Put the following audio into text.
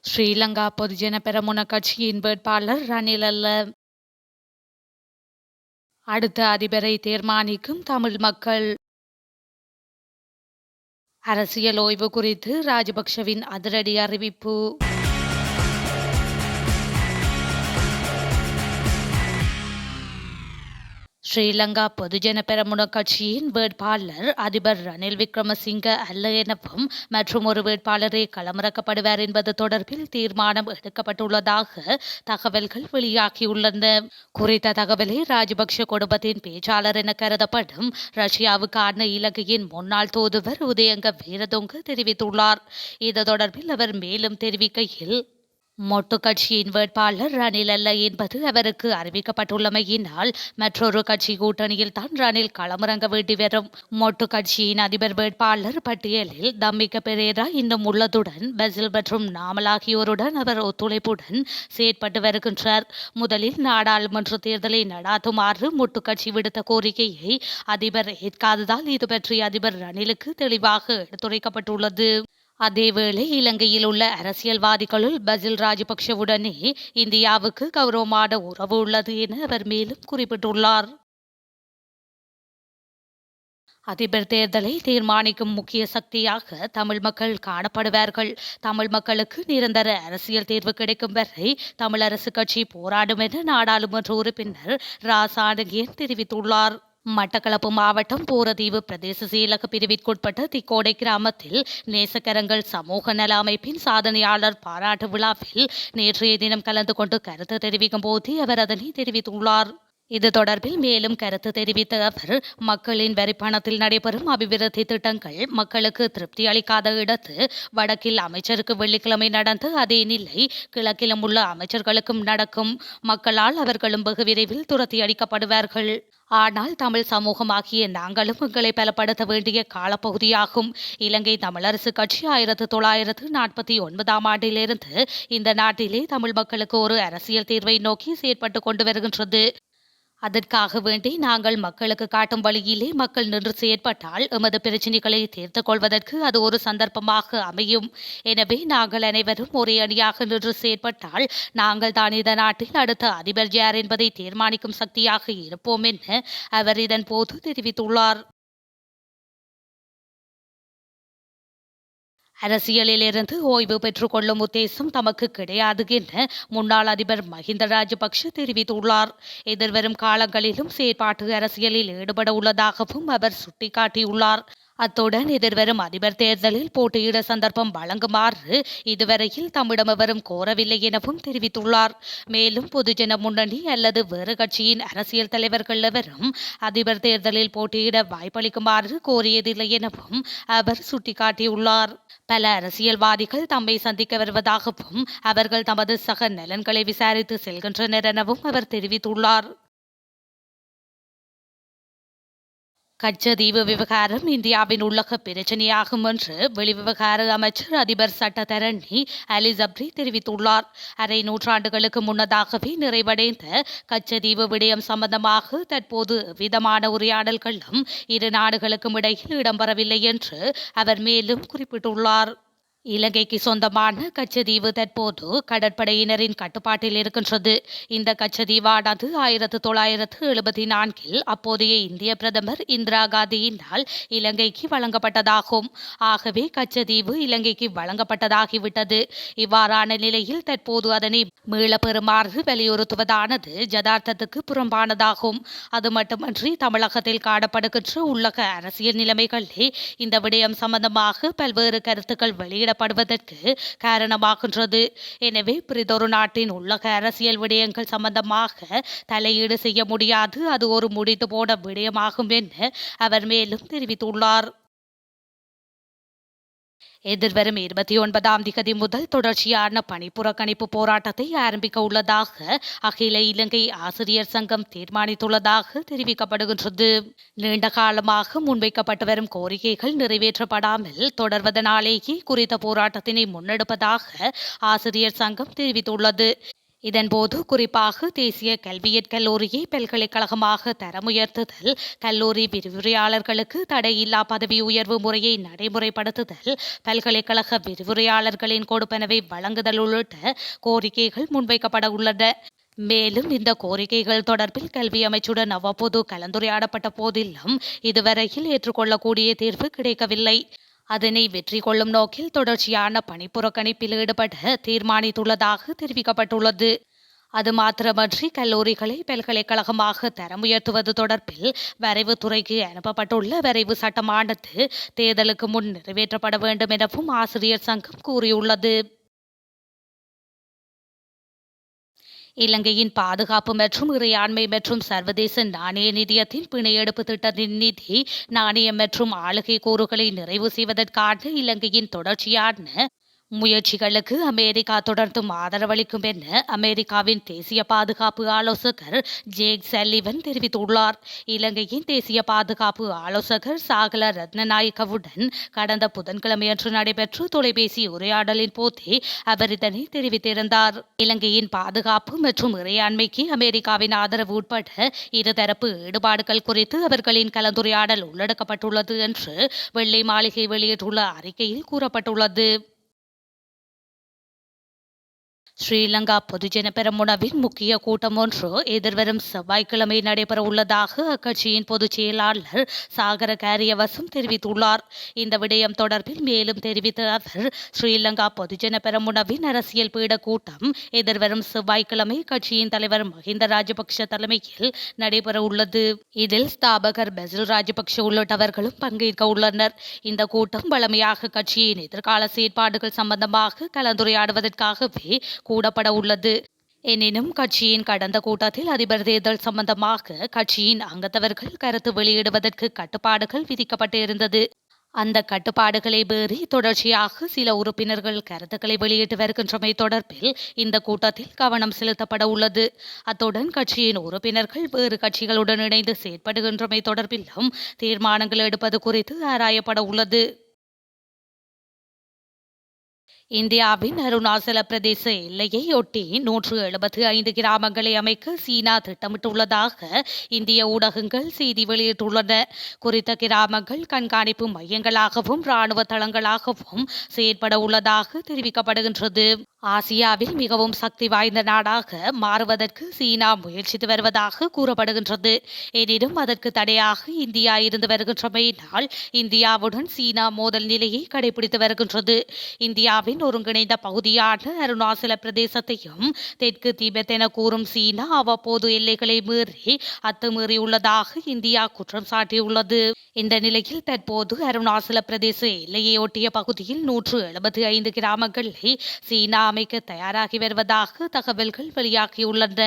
ஸ்ரீலங்கா பொதுஜன பெரமுன கட்சியின் வேட்பாளர் ரணில் அல்ல. அடுத்த அதிபரை தீர்மானிக்கும் தமிழ் மக்கள். அரசியல் ஓய்வு குறித்து ராஜபக்ஷவின் அதிரடி அறிவிப்பு. ஸ்ரீலங்கா பொதுஜன பெரமுன கட்சியின் வேட்பாளர் அதிபர் ரணில் விக்ரமசிங்க அல்ல எனவும் மற்றும் ஒரு வேட்பாளரே களமிறக்கப்படுவார் என்பது தொடர்பில் தீர்மானம் எடுக்கப்பட்டுள்ளதாக தகவல்கள் வெளியாகியுள்ளன. குறித்த தகவலை ராஜபக்ஷ குடும்பத்தின் பேச்சாளர் என கருதப்படும் ரஷ்யாவுக்கான இலங்கையின் முன்னாள் தூதுவர் உதயங்க வீரதுங்க தெரிவித்துள்ளார். இது தொடர்பில் அவர் மேலும் தெரிவிக்கையில், மொட்டு கட்சியின் வேட்பாளர் ரணில் அல்ல என்பது அவருக்கு அறிவிக்கப்பட்டுள்ளமையினால் மற்றொரு கட்சி கூட்டணியில் தான் ரணில் களமிறங்க வேண்டி வரும். மொட்டு கட்சியின் அதிபர் வேட்பாளர் பட்டியலில் தம்மிக்க பெரேரா இன்னும் உள்ளதுடன் பசில் மற்றும் நாமல் ஆகியோருடன் அவர் ஒத்துழைப்புடன் செயற்பட்டு வருகின்றார். முதலில் நாடாளுமன்ற தேர்தலை நடாத்துமாறு மொட்டு கட்சி விடுத்த கோரிக்கையை அதிபர் ஏற்காததால் இது பற்றி அதிபர் ரணிலுக்கு தெளிவாக எடுத்துரைக்கப்பட்டுள்ளது. அதேவேளை இலங்கையில் உள்ள அரசியல்வாதிகளுள் பசில் ராஜபக்ஷவுடனே இந்தியாவுக்கு கௌரவமான உறவு உள்ளது என அவர் மேலும் குறிப்பிட்டுள்ளார். அதிபர் தேர்தலை தீர்மானிக்கும் முக்கிய சக்தியாக தமிழ் மக்கள் காணப்படுவார்கள். தமிழ் மக்களுக்கு நிரந்தர அரசியல் தீர்வு கிடைக்கும் வரை தமிழரசு கட்சி போராடும் என நாடாளுமன்ற உறுப்பினர் ரா சாணகியன் தெரிவித்துள்ளார். மட்டக்களப்பு மாவட்டம் போரதீவு பிரதேச செயலக பிரிவிற்குட்பட்ட திக்கோடை கிராமத்தில் நேசக்கரங்கள் சமூக நல அமைப்பின் சாதனையாளர் பாராட்டு விழாவில் நேற்றைய தினம் கலந்து கொண்டு கருத்து தெரிவிக்கும் போது அவர் அதனை தெரிவித்துள்ளார். இது தொடர்பில் மேலும் கருத்து தெரிவித்த அவர், மக்களின் வரிப்பணத்தில் நடைபெறும் அபிவிருத்தி திட்டங்கள் மக்களுக்கு திருப்தி அளிக்காத இடத்து வடக்கில் அமைச்சருக்கு வெள்ளிக்கிழமை நடந்த அதே நிலை கிழக்கிலும் உள்ள அமைச்சர்களுக்கும் நடக்கும். மக்களால் அவர்களும் வெகு விரைவில் துரத்தி அடிக்கப்படுவார்கள். ஆனால் தமிழ் சமூகமாகிய நாங்களும் எங்களை பலப்படுத்த வேண்டிய காலப்பகுதியாகும். இலங்கை தமிழரசு கட்சி 1949ஆம் ஆண்டிலிருந்து இந்த நாட்டிலே தமிழ் மக்களுக்கு ஒரு அரசியல் தீர்வை நோக்கி செயற்பட்டு கொண்டு வருகின்றது. அதற்காக வேண்டி நாங்கள் மக்களுக்கு காட்டும் வழியிலே மக்கள் நின்று செயற்பட்டால் எமது பிரச்சினைகளை தீர்த்து கொள்வதற்கு அது ஒரு சந்தர்ப்பமாக அமையும். எனவே நாங்கள் அனைவரும் ஒரே அணியாக நின்று செயற்பட்டால் நாங்கள் தான் இந்த நாட்டில் அடுத்த அதிபர் யார் என்பதை தீர்மானிக்கும் சக்தியாக இருப்போம் என அவர் இதன் போது தெரிவித்துள்ளார். அரசியலிலிருந்து ஓய்வு பெற்றுக் கொள்ளும் உத்தேசம் தமக்கு கிடையாது என முன்னாள் அதிபர் மஹிந்த ராஜபக்ஷ தெரிவித்துள்ளார். எதிர்வரும் காலங்களிலும் செயற்பாட்டு அரசியலில் ஈடுபட உள்ளதாகவும் அவர் சுட்டிக்காட்டியுள்ளார். அத்துடன் எதிர்வரும் அதிபர் தேர்தலில் போட்டியிட சந்தர்ப்பம் வழங்குமாறு இதுவரையில் தம்மிடம் எவரும் கோரவில்லை எனவும் தெரிவித்துள்ளார். மேலும் பொதுஜன முன்னணி அல்லது வேறு கட்சியின் அரசியல் தலைவர்கள் எவரும் அதிபர் தேர்தலில் போட்டியிட வாய்ப்பளிக்குமாறு கோரியதில்லை எனவும் அவர் சுட்டிக்காட்டியுள்ளார். பல அரசியல்வாதிகள் தம்மை சந்திக்க வருவதாகவும் அவர்கள் தமது சக நலன்களை விசாரித்து செல்கின்றனர் எனவும் அவர் தெரிவித்துள்ளார். கச்சதீவு விவகாரம் இந்தியாவின் உள்ளக பிரச்சனையாகும் என்று வெளிவிவகார அமைச்சர் அதிபர் சட்டத்தரணி அலி ஜப்ரி தெரிவித்துள்ளார். அரை நூற்றாண்டுகளுக்கு முன்னதாகவே நிறைவடைந்த கச்சதீவு விடயம் சம்பந்தமாக தற்போது விதமான உரையாடல்களும் இரு நாடுகளுக்கும் இடையில் இடம்பெறவில்லை என்று அவர் மேலும் குறிப்பிட்டுள்ளார். இலங்கைக்கு சொந்தமான கச்சதீவு தற்போது கடற்படையினரின் கட்டுப்பாட்டில் இருக்கின்றது. இந்த கச்சதீவானது 1974 அப்போதைய இந்திய பிரதமர் இந்திரா காந்தியினால் இலங்கைக்கு வழங்கப்பட்டதாகும். ஆகவே கச்சதீவு இலங்கைக்கு வழங்கப்பட்டதாகிவிட்டது. இவ்வாறான நிலையில் தற்போது அதனை மீளப்பெறுமாறு வலியுறுத்துவதானது ஜதார்த்தத்துக்கு புறம்பானதாகும். அது மட்டுமன்றி தமிழகத்தில் காணப்படுகின்ற உள்ளக அரசியல் நிலைமைகளே இந்த விடயம் சம்பந்தமாக பல்வேறு கருத்துக்கள் வெளியிடப்படுவதற்கு காரணமாகின்றது. எனவே பிரிதொரு நாட்டின் உள்ளக அரசியல் விடயங்கள் சம்பந்தமாக தலையீடு செய்ய முடியாது, அது ஒரு முடித்து போன விடயமாகும் என அவர் மேலும் தெரிவித்துள்ளார். எதிர்வரும் 29ஆம் திகதி முதல் தொடர்ச்சியான பணிப்புறக்கணிப்பு போராட்டத்தை ஆரம்பிக்க உள்ளதாக அகில இலங்கை ஆசிரியர் சங்கம் தீர்மானித்துள்ளதாக தெரிவிக்கப்படுகின்றது. நீண்ட காலமாக முன்வைக்கப்பட்டு வரும் கோரிக்கைகள் நிறைவேற்றப்படாமல் தொடர்வதனாலேயே குறித்த போராட்டத்தினை முன்னெடுப்பதாக ஆசிரியர் சங்கம் தெரிவித்துள்ளது. இதன்போது குறிப்பாக தேசிய கல்வியற் கல்லூரியை பல்கலைக்கழகமாக தரமுயர்த்துதல், கல்லூரி விரிவுரையாளர்களுக்கு தடையில்லா பதவி உயர்வு முறையை நடைமுறைப்படுத்துதல், பல்கலைக்கழக விரிவுரையாளர்களின் கொடுப்பனவை வழங்குதல் உள்ளிட்ட கோரிக்கைகள் முன்வைக்கப்பட உள்ளன. மேலும் இந்த கோரிக்கைகள் தொடர்பில் கல்வி அமைச்சுடன் அவ்வப்போது கலந்துரையாடப்பட்ட போதிலும் இதுவரையில் ஏற்றுக்கொள்ளக்கூடிய தீர்வு கிடைக்கவில்லை. அதனை வெற்றி கொள்ளும் நோக்கில் தொடர்ச்சியான பணிப்புறக்கணிப்பில் ஈடுபட தீர்மானித்துள்ளதாக தெரிவிக்கப்பட்டுள்ளது. அது மாத்திரமன்றி கல்லூரிகளை பல்கலைக்கழகமாக தரம் உயர்த்துவது தொடர்பில் வரைவு துறைக்கு அனுப்பப்பட்டுள்ள வரைவு சட்டமானது தேர்தலுக்கு முன் நிறைவேற்றப்பட வேண்டும் எனவும் ஆசிரியர் சங்கம் கூறியுள்ளது. இலங்கையின் பாதுகாப்பு மற்றும் இறையாண்மை மற்றும் சர்வதேச நாணய நிதியத்தின் பிணையெடுப்பு திட்டத்தின் நிதி, நாணயம் மற்றும் ஆளுகை கூறுகளை நிறைவு செய்வதற்கான இலங்கையின் தொடர்ச்சியான முயற்சிகளுக்கு அமெரிக்கா தொடர்ந்தும் ஆதரவளிக்கும் என அமெரிக்காவின் தேசிய பாதுகாப்பு ஆலோசகர் ஜேக் சல்லிவன் தெரிவித்துள்ளார். இலங்கையின் தேசிய பாதுகாப்பு ஆலோசகர் சாகல ரத்னநாயக்கவுடன் கடந்த புதன்கிழமையன்று நடைபெற்ற தொலைபேசி உரையாடலின் போதே அவர் இதனை தெரிவித்திருந்தார். இலங்கையின் பாதுகாப்பு மற்றும் இறையாண்மைக்கு அமெரிக்காவின் ஆதரவு உட்பட இருதரப்பு ஈடுபாடுகள் குறித்து அவர்களின் கலந்துரையாடல் உள்ளடக்கப்பட்டுள்ளது என்று வெள்ளை மாளிகை வெளியிட்டுள்ள அறிக்கையில் கூறப்பட்டுள்ளது. ஸ்ரீலங்கா பொதுஜன பெரமுனவின் முக்கிய கூட்டம் ஒன்று எதிர்வரும் செவ்வாய்க்கிழமை நடைபெற உள்ளதாக அக்கட்சியின் பொதுச் செயலாளர் சாகர காரியவசம் தெரிவித்துள்ளார். இந்த விடயம் தொடர்பில் மேலும் தெரிவித்த அவர், ஸ்ரீலங்கா பொதுஜன பெரமுனவின் அரசியல் பீட கூட்டம் எதிர்வரும் செவ்வாய்க்கிழமை கட்சியின் தலைவர் மஹிந்த ராஜபக்ஷ தலைமையில் நடைபெற உள்ளது. இதில் ஸ்தாபகர் பெசில் ராஜபக்ஷ உள்ளிட்டவர்களும் பங்கேற்க உள்ளனர். இந்த கூட்டம் வழமையாக கட்சியின் எதிர்கால செயற்பாடுகள் சம்பந்தமாக கலந்துரையாடுவதற்காகவே கூடப்பட உள்ளது. எனினும் கட்சியின் கடந்த கூட்டத்தில் அதிபர் தேர்தல் சம்பந்தமாக கட்சியின் அங்கத்தவர்கள் கருத்து வெளியிடுவதற்கு கட்டுப்பாடுகள் விதிக்கப்பட்டிருந்தது. அந்த கட்டுப்பாடுகளை மீறி தொடர்ச்சியாக சில உறுப்பினர்கள் கருத்துக்களை வெளியிட்டு வருகின்றமை தொடர்பில் இந்த கூட்டத்தில் கவனம் செலுத்தப்பட உள்ளது. அத்துடன் கட்சியின் உறுப்பினர்கள் வேறு கட்சிகளுடன் இணைந்து செயற்படுகின்றமை தொடர்பிலும் தீர்மானங்கள் எடுப்பது குறித்து ஆராயப்பட உள்ளது. இந்தியாவின் அருணாச்சல பிரதேச எல்லையை ஒட்டி 175 கிராமங்களை அமைக்க சீனா திட்டமிட்டுள்ளதாக இந்திய ஊடகங்கள் செய்தி வெளியிட்டுள்ளன. குறித்த கிராமங்கள் கண்காணிப்பு மையங்களாகவும் இராணுவ தளங்களாகவும் செயற்பட உள்ளதாக தெரிவிக்கப்படுகின்றது. ஆசியாவில் மிகவும் சக்தி வாய்ந்த நாடாக மாறுவதற்கு சீனா முயற்சித்து வருவதாக கூறப்படுகின்றது. எனினும் அதற்கு தடையாக இந்தியா இருந்து வருகின்றமையினால் இந்தியாவுடன் சீனா மோதல் நிலையை கடைபிடித்து வருகின்றது. இந்தியாவின் ஒருங்கிணைந்த பகுதியான அருணாச்சல பிரதேசத்தையும் தெற்கு திபெத் என கூறும் சீனா அவ்வப்போது எல்லைகளை மீறி அத்துமீறியுள்ளதாக இந்தியா குற்றம் சாட்டியுள்ளது. இந்த நிலையில் தற்போது அருணாச்சல பிரதேச எல்லையை ஒட்டிய பகுதியில் 175 கிராமங்களை சீனா அமைக்க தயாராகி வருவதாக தகவல்கள் வெளியாகியுள்ளன.